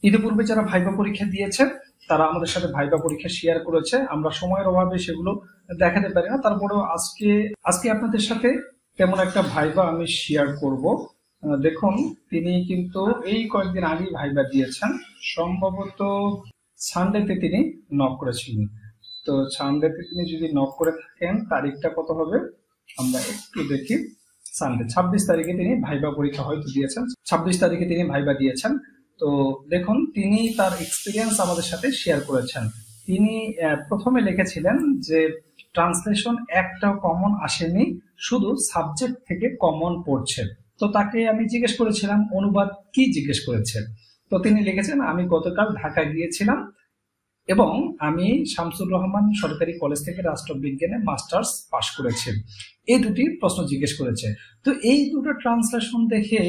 ইতিপূর্বে যারা ভাইবা পরীক্ষা দিয়েছেন তারা আমাদের সাথে ভাইবা পরীক্ষা শেয়ার করেছে। আমরা সময়ের অভাবে সেগুলো দেখাতে পারি না, তারপরেও আজকে আজকে আপনাদের সাথে তেমন একটা ভাইবা আমি শেয়ার করব। দেখুন, তিনি কিন্তু এই কয়েকদিন আগেই ভাইবা দিয়েছেন, সম্ভবত সানডেতে তিনি নক করেছিলেন। তো সানডেতে তিনি যদি নক করে থাকেন, তারিখটা কত হবে আমরা একটু দেখি। সানডে 26 তারিখে তিনি ভাইবা পরীক্ষা হয়তো দিয়েছেন, 26 তারিখে তিনি ভাইবা দিয়েছেন। তো দেখুন, তিনি তার এক্সপিরিয়েন্স আমাদের সাথে শেয়ার করেছেন। তিনি প্রথমে লিখেছিলেন যে ট্রান্সলেশন একটাও কমন আসেনি, শুধু সাবজেক্ট থেকে কমন পড়ছে। তো তাকে আমি জিজ্ঞেস করেছিলাম অনুবাদ কি জিজ্ঞেস করেছে। তো তিনি লিখেছেন, আমি গতকাল ঢাকা গিয়েছিলাম এবং আমি শামসুর রহমান সরকারি কলেজ থেকে রাষ্ট্রবিজ্ঞানে মাস্টার্স পাশ করেছি। এই দুটি প্রশ্ন জিজ্ঞেস করেছে। তো এই দুটো ট্রান্সলেশন দেখে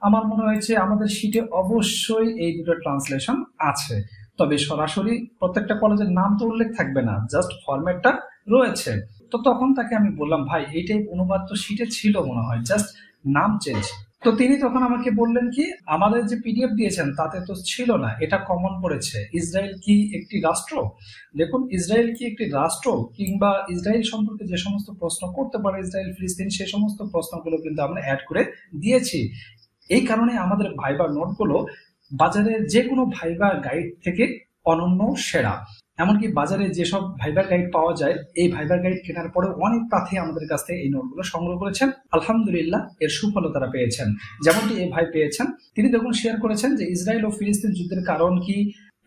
আমার মনে হয়েছে আমাদের শিটে অবশ্যই এই দুটো ট্রান্সলেশন আছে, তবে সরাসরি প্রত্যেকটা কলেজের নাম তো উল্লেখ থাকবে না, জাস্ট ফরম্যাটটা রয়েছে। তো তখন তাকে আমি বললাম, ভাই এইটাই অনুবাদ তো শিটে ছিল মনে হয়, জাস্ট নাম চেঞ্জ। তো তিনি তখন আমাকে বললেন কি, আমাদের যে পিডিএফ দিয়েছেন তাতে তো ছিল না, এটা কমন পড়েছে। ইসরায়েল কি একটি রাষ্ট্র? দেখুন, ইসরায়েল কি একটি রাষ্ট্র কিংবা ইসরায়েল সম্পর্কে যে সমস্ত প্রশ্ন করতে পারে ইসরায়েল ফিলিস্তিন, সে সমস্ত প্রশ্নগুলো কিন্তু আমরা অ্যাড করে দিয়েছি। এই কারণে আমাদের ভাইবা নোটগুলো বাজারের যে কোনো ভাইবা গাইড থেকে অনন্য সেরা। এমনকি বাজারে যেসব ভাইবার গাইড পাওয়া যায়, এই ভাইবার গাইড কেনার পরে অনেক প্রার্থী আমাদের কাছ থেকে এই নোটগুলো সংগ্রহ করেছেন, আলহামদুলিল্লাহ এর সুফলও তারা পেয়েছেন। যেমনটি এই ভাই পেয়েছেন, তিনি দেখুন শেয়ার করেছেন যে ইসরায়েল ও ফিলিস্তিন যুদ্ধের কারণ কি,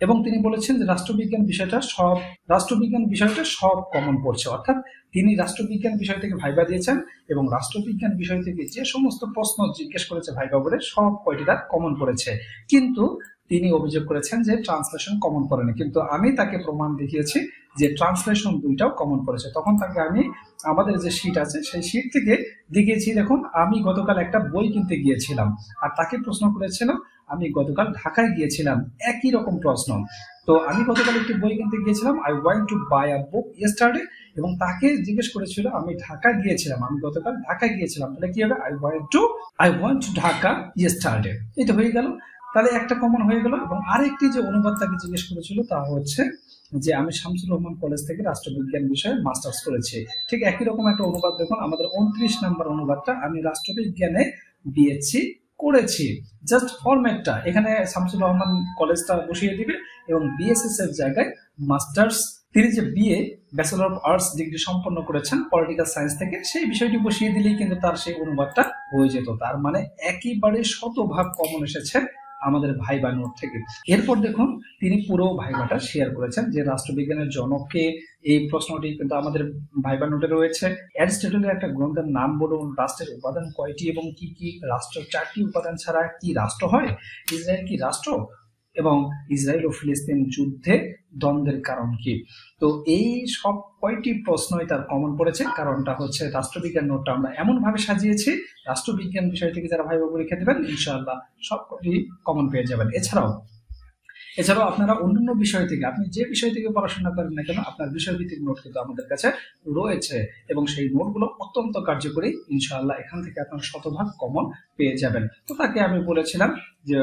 এবং তিনি বলেছেন যে রাষ্ট্রবিজ্ঞান বিষয়টা সব কমন পড়ছে। অর্থাৎ তিনি রাষ্ট্রবিজ্ঞান বিষয় থেকে ভাইবা দিয়েছেন এবং রাষ্ট্রবিজ্ঞান বিষয় থেকে যে সমস্ত প্রশ্ন জিজ্ঞেস করেছে ভাইবা বলে সব কয়টি তার কমন পড়েছে। কিন্তু তিনি অভিযোগ করেছেন যে ট্রান্সলেশন কমন পড়েনি, কিন্তু আমি তাকে প্রমাণ দেখিয়েছি যে ট্রান্সলেশন দুইটাও কমন পড়েছে। তখন তাকে আমি আমাদের যে শিট আছে সেই শিট থেকে দেখিয়েছি, দেখুন আমি গতকাল একটা বই কিনতে গিয়েছিলাম, আর তাকে প্রশ্ন করেছিলাম আমি গতকাল ঢাকায় gিয়েছিলাম, একই রকম প্রশ্ন। তো আমি গতকাল একটি বই কিনতে গিয়েছিলাম, I went to buy a book yesterday, এবং তাকে জিজ্ঞেস করেছিল আমি ঢাকা গিয়েছিলাম, আমি গতকাল ঢাকা গিয়েছিলাম, তাহলে কি হবে, I went two Dhaka yesterday. এটা হয়ে গেল, তাহলে একটা কমন হয়ে গেল। এবং আরেকটি যে অনুবাদ তাকে জিজ্ঞেস করেছিল তা হচ্ছে যে আমি শামসুর রহমান কলেজ থেকে রাষ্ট্রবিজ্ঞান বিষয়ে মাস্টার্স করেছি। ঠিক একই রকম একটা অনুবাদ দেখুন, আমাদের 29 নম্বর অনুবাদটা আমি রাষ্ট্রবিজ্ঞানে বিএসসি করেছি, জাস্ট ফরম্যাটটা এখানে শামসুর রহমান কলেজটা বসিয়ে দিবে এবং বিএসএস এর জায়গায় মাস্টার্স, তিনি যে BA bachelor of arts degree সম্পন্ন করেছেন পলিটিক্যাল সায়েন্স থেকে, সেই বিষয়টি বসিয়ে দিলেই কিন্তু তার সেই অনুবাদটা হয়ে যেত। তার মানে একেবারে শতভাগ কমন এসেছে আমাদের ভাইবা নোট থেকে। এরপর দেখুন, তিনি পুরো ভাইবাটা শেয়ার করেছেন যে রাষ্ট্রবিজ্ঞানের জনককে, এই প্রশ্নটি কিন্তু আমাদের ভাইবা নোটে রয়েছে। অ্যারিস্টটলের একটা গ্রন্থের নাম বলুন, রাষ্ট্রের উপাদান কয়টি এবং কি কি, রাষ্ট্র 4টি উপাদান ছাড়া কি রাষ্ট্র হয়, ইসরায়েল কি রাষ্ট্র, এবং ইসরায়েল ও ফিলিস্তিন যুদ্ধে দ্বন্দ্বের কারণ কি। তো এই সব কয়টি প্রশ্নই তার কমন পড়েছে। কারণটা হচ্ছে রাষ্ট্রবিজ্ঞান নোটটা আমরা এমন ভাবে সাজিয়েছি, রাষ্ট্রবিজ্ঞান বিষয় থেকে যারা ভাইবা পরীক্ষা দেবেন ইনশাআল্লাহ সব কয়টি কমন পেয়ে যাবেন। এছাড়াও আপনারা অন্যান্য বিষয় থেকে, আপনি যে বিষয় থেকে পড়াশোনা করেন না কেন, আপনার বিষয়ভিত্তিক নোট কিন্তু আমাদের কাছে রয়েছে এবং সেই নোটগুলো অত্যন্ত কার্যকরী। ইনশাআল্লাহ এখান থেকে আপনার শতভাগ কমন পেয়ে যাবেন। তো তাকে আমি বলেছিলাম যে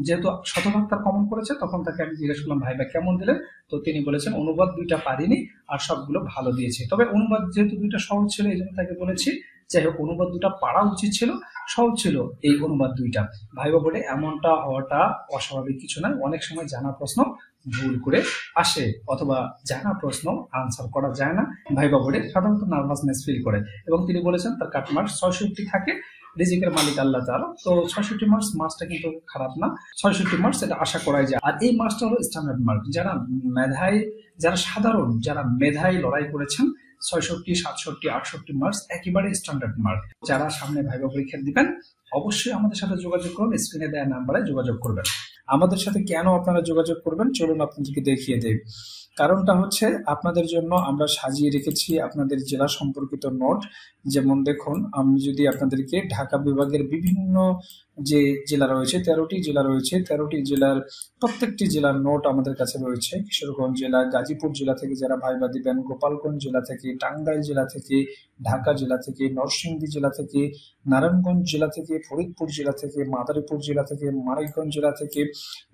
যেহেতু শতভাগ তার কমন পড়েছে, তখন তাকে আমি জিজ্ঞেস করলাম ভাইবা কেমন দিলেন। তো তিনি বলেছেন অনুবাদ 2টা পারিনি আর সবগুলো ভালো দিয়েছি, তবে অনুবাদ যেহেতু 2টা সহজ ছিল এই জন্য তাকে বলেছি যাই হোক অনুবাদ 2টা পারা উচিত ছিল, সহজ ছিল এই অনুবাদ 2টা। ভাইবা বোর্ডে এমনটা হওয়াটা অস্বাভাবিক কিছু নয়, অনেক সময় জানা প্রশ্ন ভুল করে আসে অথবা জানা প্রশ্ন আনসার করা যায় না, ভাইবা বোর্ডে সাধারণত নার্ভাসনেস ফিল করে। এবং তিনি বলেছেন তার কাট মার্কস 66 থাকে, রিজিকের মালিক আল্লাহ তাআলা। তো 66 মার্কসটা কিন্তু খারাপ না, 66 মার্কস এটা আশা করাই যায়। আর এই মার্কসটা হলো স্ট্যান্ডার্ড মার্ক। যারা সাধারণ, যারা মেধায় লড়াই করেছেন 66, 67, 68 মার্কস একেবারে স্ট্যান্ডার্ড মার্ক। যারা সামনে ভাইবা পরীক্ষা দিবেন অবশ্যই আমাদের সাথে যোগাযোগ করুন, স্ক্রিনে দেওয়া নাম্বারে যোগাযোগ করবেন। আমাদের সাথে কেন আপনারা যোগাযোগ করবেন চলুন আপনাদেরকে দেখিয়ে দেই। কারণটা হচ্ছে আপনাদের জন্য আমরা সাজিয়ে রেখেছি আপনাদের জেলা সম্পর্কিত নোট। যেমন দেখুন, আমি যদি আপনাদেরকে ঢাকা বিভাগের বিভিন্ন যে জেলা রয়েছে 13টি জেলা রয়েছে, 13টি জেলার প্রত্যেকটি জেলার নোট আমাদের কাছে রয়েছে। কিশোরগঞ্জ জেলা, গাজীপুর জেলা থেকে যারা ভাইবা দিবেন, গোপালগঞ্জ জেলা থেকে, টাঙ্গাইল জেলা থেকে, ঢাকা জেলা থেকে, নরসিংদী জেলা থেকে, নারায়ণগঞ্জ জেলা থেকে, ফরিদপুর জেলা থেকে, মাদারীপুর জেলা থেকে, মানিকগঞ্জ জেলা থেকে,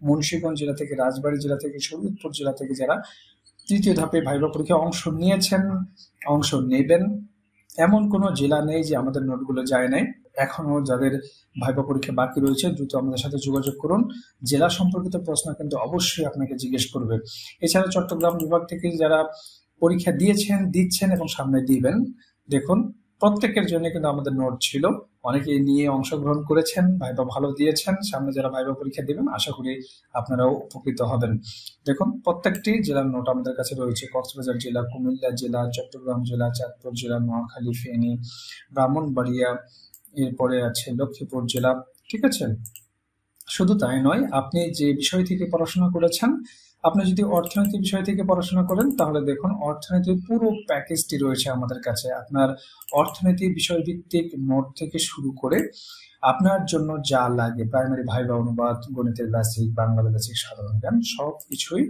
মুন্সিগঞ্জ জেলা থেকে, রাজবাড়ী জেলা থেকে, শরীয়তপুর জেলা থেকে যারা তৃতীয় ধাপে ভাইবা পরীক্ষায় অংশ নিয়েছেন, অংশ নেবেন, এমন কোনো জেলা নেই যে আমাদের নোটগুলো যায় নাই। এখনো যাদের ভাইবা পরীক্ষা বাকি রয়েছে দ্রুত আমাদের সাথে যোগাযোগ করুন। জেলা সম্পর্কিত প্রশ্ন কিন্তু অবশ্যই আপনাকে জিজ্ঞেস করবে। এছাড়া চট্টগ্রাম বিভাগ থেকে যারা পরীক্ষা দিয়েছেন, দিচ্ছেন এবং সামনে দিবেন, দেখুন প্রত্যেকের জন্য কিন্তু আমাদের নোট ছিল। অনেকে নিয়ে অংশগ্রহণ করেছেন, ভাইবা ভালো দিয়েছেন। সামনে যারা ভাইবা পরীক্ষা দিবেন আশা করি আপনারাও উপকৃত হবেন। দেখুন প্রত্যেকটি জেলার নোট আমাদের কাছে রয়েছে। কক্সবাজার জেলা, কুমিল্লা জেলা, চট্টগ্রাম জেলা, চাঁদপুর জেলা, নোয়াখালী, ফেনী, ব্রাহ্মণবাড়িয়া, এরপরে আছে লক্ষ্মীপুর জেলা। ঠিক আছে, শুধু তাই নয়, আপনি যে বিষয় থেকে পড়াশোনা করেছেন, আপনি যদি অর্থনীতি বিষয় থেকে পড়াশোনা করেন তাহলে দেখুন অর্থনীতির পুরো প্যাকেজটি রয়েছে আমাদের কাছে। আপনার অর্থনীতি বিষয়ভিত্তিক নোট থেকে শুরু করে আপনার জন্য যা লাগে, প্রাইমারি ভাইবা অনুবাদ, গণিতের বেসিক, বাংলা বেসিক, সাধারণ জ্ঞান, সব কিছুই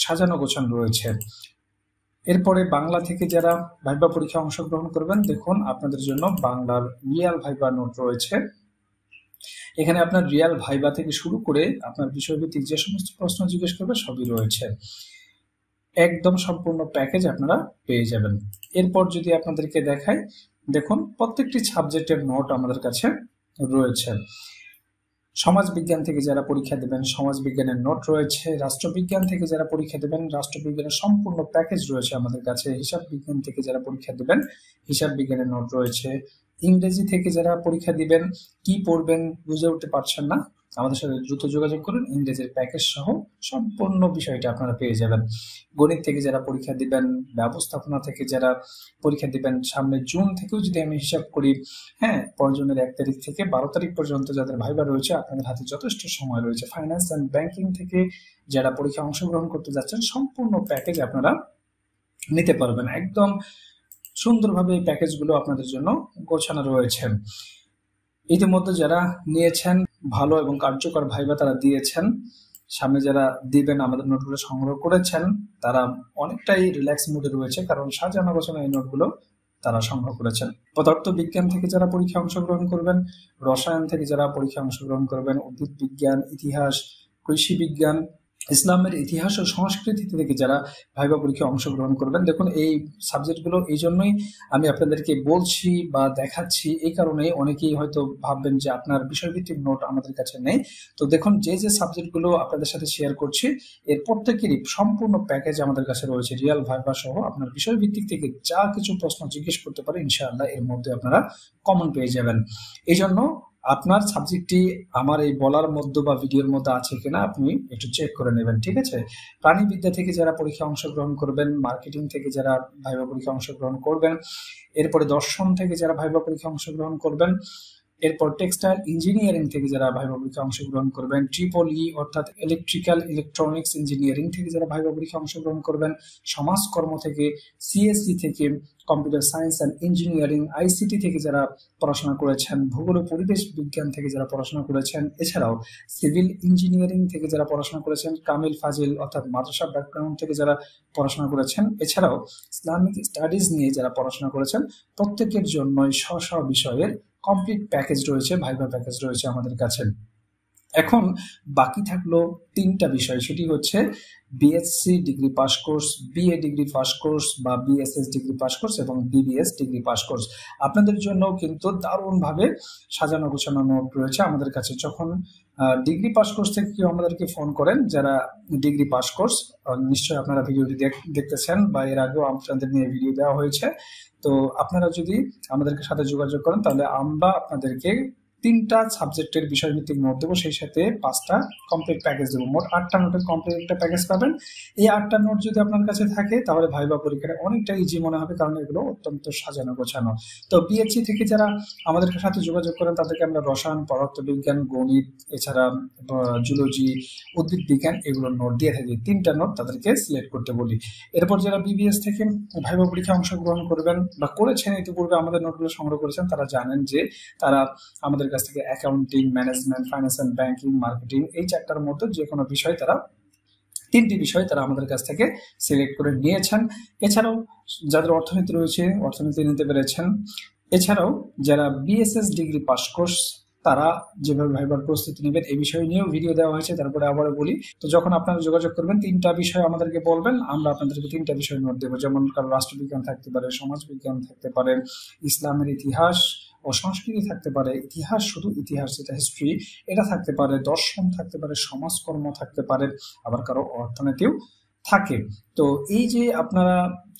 সাজানো গোছানো রয়েছে। এরপরে বাংলা থেকে যারা ভাইবা পরীক্ষা অংশগ্রহণ করবেন, দেখুন আপনাদের জন্য বাংলার রিয়াল ভাইবা নোট রয়েছে। এখানে আপনার রিয়াল ভাইবা থেকে শুরু করে আপনার বিষয়ভিত্তিক যে সমস্ত প্রশ্ন জিজ্ঞেস করবে সবই রয়েছে। একদম সম্পূর্ণ প্যাকেজ আপনারা পেয়ে যাবেন। এরপর যদি আপনাদেরকে দেখাই, দেখুন প্রত্যেকটি সাবজেক্টের নোট আমাদের কাছে রয়েছে। সমাজবিজ্ঞান থেকে যারা পরীক্ষা দেবেন সমাজবিজ্ঞানের নোট রয়েছে। রাষ্ট্রবিজ্ঞান থেকে যারা পরীক্ষা দেবেন রাষ্ট্রবিজ্ঞানের সম্পূর্ণ প্যাকেজ রয়েছে আমাদের কাছে। হিসাব বিজ্ঞান থেকে যারা পরীক্ষা দেবেন হিসাব বিজ্ঞানের নোট রয়েছে। ইংরেজি থেকে যারা পরীক্ষা দিবেন, কি পড়বেন বুঝে উঠতে পারছেন না, আমাদের সাথে দ্রুত যোগাযোগ করুন। ইংরেজির প্যাকেজ সহ সম্পূর্ণ বিষয়টা আপনারা পেয়ে যাবেন। গণিত থেকে যারা পরীক্ষা দিবেন, ব্যবস্থাপনা থেকে যারা পরীক্ষা দিবেন, সামনে জুন থেকেও যদি আমি হিসাব করি, হ্যাঁ, জুনের 1 তারিখ থেকে 12 তারিখ পর্যন্ত যাদের ভাইবা রয়েছে আপনাদের হাতে যথেষ্ট সময় রয়েছে। ফাইন্যান্স অ্যান্ড ব্যাংকিং থেকে যারা পরীক্ষা অংশগ্রহণ করতে যাচ্ছেন সম্পূর্ণ প্যাকেজ আপনারা নিতে পারবেন। একদম সুন্দরভাবে এই প্যাকেজগুলো আপনাদের জন্য গোছানো রয়েছে। ইতিমধ্যে যারা নিয়েছেন ভালো এবং কার্যকর ভাইবা তারা দিয়েছেন, সামনে যারা দিবেন আমাদের নোটগুলো সংগ্রহ করেছেন তারা অনেকটাই রিল্যাক্স মুডে রয়েছে, কারণ সাজানো গোছানো এই নোটগুলো তারা সংগ্রহ করেছেন। পদার্থ বিজ্ঞান থেকে যারা পরীক্ষা অংশগ্রহণ করবেন, রসায়ন থেকে যারা পরীক্ষা অংশগ্রহণ করবেন, উদ্ভিদ বিজ্ঞান, ইতিহাস, কৃষি বিজ্ঞান, ইসলামের ইতিহাস ও সংস্কৃতি থেকে যারা ভাইবা পরীক্ষায় অংশগ্রহণ করবেন, দেখুন এই সাবজেক্টগুলো এই জন্যই আমি আপনাদেরকে বলছি বা দেখাচ্ছি, এই কারণে অনেকেই হয়তো ভাববেন যে আপনার বিষয়ভিত্তিক নোট আমাদের কাছে নেই। তো দেখুন যে যে সাবজেক্টগুলো আপনাদের সাথে শেয়ার করছি এর প্রত্যেকেরই সম্পূর্ণ প্যাকেজ আমাদের কাছে রয়েছে। রিয়াল ভাইবা সহ আপনার বিষয়ভিত্তিক থেকে যা কিছু প্রশ্ন জিজ্ঞেস করতে পারে ইনশাআল্লাহ এর মধ্যে আপনারা কমন পেয়ে যাবেন। এই জন্য আপনার সাবজেক্টটি আমার এই বলার মধ্যে বা ভিডিওর মধ্যে আছে কিনা আপনি একটু চেক করে নেবেন। ঠিক আছে, প্রাণীবিদ্যা থেকে যারা পরীক্ষা অংশগ্রহণ করবেন, মার্কেটিং থেকে যারা ভাইবা পরীক্ষা অংশগ্রহণ করবেন, এরপরে দর্শন থেকে যারা ভাইবা পরীক্ষা অংশগ্রহণ করবেন, এরপর টেক্সটাইল ইঞ্জিনিয়ারিং থেকে যারা ভাইবা পরীক্ষা অংশগ্রহণ করবেন, ট্রিপল অর্থাৎ ইলেকট্রিক্যাল ইলেকট্রনিক্স ইঞ্জিনিয়ারিং থেকে যারা ভাইবা পরীক্ষা অংশগ্রহণ করবেন, সমাজকর্ম থেকে, সিএসসি থেকে, computer science and engineering, ICT থেকে যারা পড়াশোনা করেছেন, ভূগোল ও পরিবেশ বিজ্ঞান থেকে যারা পড়াশোনা করেছেন, এছাড়াও সিভিল ইঞ্জিনিয়ারিং থেকে যারা পড়াশোনা করেছেন, কামিল ফাজিল অর্থাৎ মাদ্রাসা ব্যাকগ্রাউন্ড থেকে যারা পড়াশোনা করেছেন, এছাড়াও ইসলামিক স্টাডিজ নিয়ে যারা পড়াশোনা করেছেন, প্রত্যেকের জন্যই স্ব বিষয়ের কমপ্লিট প্যাকেজ রয়েছে, ভাইবা প্যাকেজ রয়েছে আমাদের কাছে। এখন বাকি থাকলো 3টা বিষয়, সেটি হচ্ছে BSc degree pass course, BA degree pass course বা বিএসএস ডিগ্রি পাস কোর্স এবং বিবিএস ডিগ্রি পাস কোর্স। আপনাদের জন্য কিন্তু দারুণভাবে সাজানো গোছানো নোট রয়েছে আমাদের কাছে। যখন ডিগ্রি পাস কোর্স থেকে কেউ আমাদেরকে ফোন করেন, যারা ডিগ্রি পাস কোর্স, নিশ্চয়ই আপনারা ভিডিওটি দেখতেছেন বা এর আগেও আপনাদের নিয়ে ভিডিও দেওয়া হয়েছে, তো আপনারা যদি আমাদেরকে সাথে যোগাযোগ করেন তাহলে আমরা আপনাদেরকে 3টা সাবজেক্টের বিষয়ভিত্তিক নোট দেবো, সেই সাথে 5টা কমপ্লিট প্যাকেজ দেবো। মোট 8টা নোটের কমপ্লিট একটা প্যাকেজ পাবেন। এই 8টা নোট যদি আপনার কাছে থাকে তাহলে ভাইবা পরীক্ষাটা অনেকটা ইজি মনে হবে, কারণ এগুলো অত্যন্ত সাজানো গোছানো। তো বিএসসি থেকে যারা আমাদের সাথে যোগাযোগ করেন তাদেরকে আমরা রসায়ন, পদার্থবিজ্ঞান, গণিত, এছাড়া জুলজি, উদ্ভিদ বিজ্ঞান এগুলোর নোট দিয়ে থাকি। 3টা নোট তাদেরকে সিলেক্ট করতে বলি। এরপর যারা বিবিএস থেকে ভাইবা পরীক্ষায় অংশগ্রহণ করবেন বা করেছেন ইতিপূর্বে আমাদের নোটগুলো সংগ্রহ করেছেন, তারা জানেন যে তারা আমাদের আমাদের কাছ থেকে accounting, management, finance and banking, marketing এই চারটার মধ্যে যে কোনো বিষয় তারা 3টি বিষয় তারা আমাদের কাছ থেকে সিলেক্ট করে নিয়েছেন। এছাড়াও যাদের অর্থনীতি রয়েছে অর্থনীতি নিতে পেরেছেন। এছাড়াও যারা বিএসএস ডিগ্রি পাস কোর্স তারা যেভাবে ভাইবার প্রস্তুতি নেবেন এই বিষয় নিয়েও ভিডিও দেওয়া হয়েছে। তারপরে আবারও বলি, তো যখন আপনারা যোগাযোগ করবেন 3টা বিষয় আমাদেরকে বলবেন, আমরা আপনাদেরকে 3টা বিষয় নোট দেবো। যেমন কারো রাষ্ট্রবিজ্ঞান থাকতে পারে, সমাজবিজ্ঞান থাকতে পারে, ইসলামের ইতিহাস ও সংস্কৃতি থাকতে পারে, ইতিহাস শুধু ইতিহাস যেটা হিস্ট্রি এটা থাকতে পারে, দর্শন থাকতে পারে, সমাজকর্ম থাকতে পারে, আবার কারো অর্থনীতিও থাকে। তো এই যে আপনারা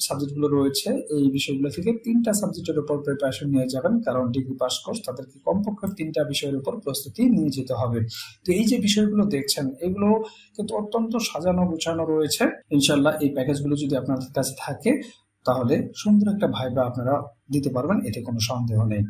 সাবজেক্টগুলো রয়েছে এই বিষয়গুলো থেকে 3টা সাবজেক্টের উপর প্রিপারেশন নিয়ে যাবেন, কারণ ডিগ্রি পাস কোর্স তাদেরকে কমপক্ষে 3টা বিষয়ের উপর প্রস্তুতি নিয়ে যেতে হবে। তো এই যে বিষয়গুলো দেখছেন এগুলো কিন্তু অত্যন্ত সাজানো গুছানো রয়েছে। ইনশাল্লাহ এই প্যাকেজগুলো যদি আপনাদের কাছে থাকে তাহলে সুন্দর একটা ভাইবা আপনারা দিতে পারবেন, এতে কোনো সন্দেহ নেই।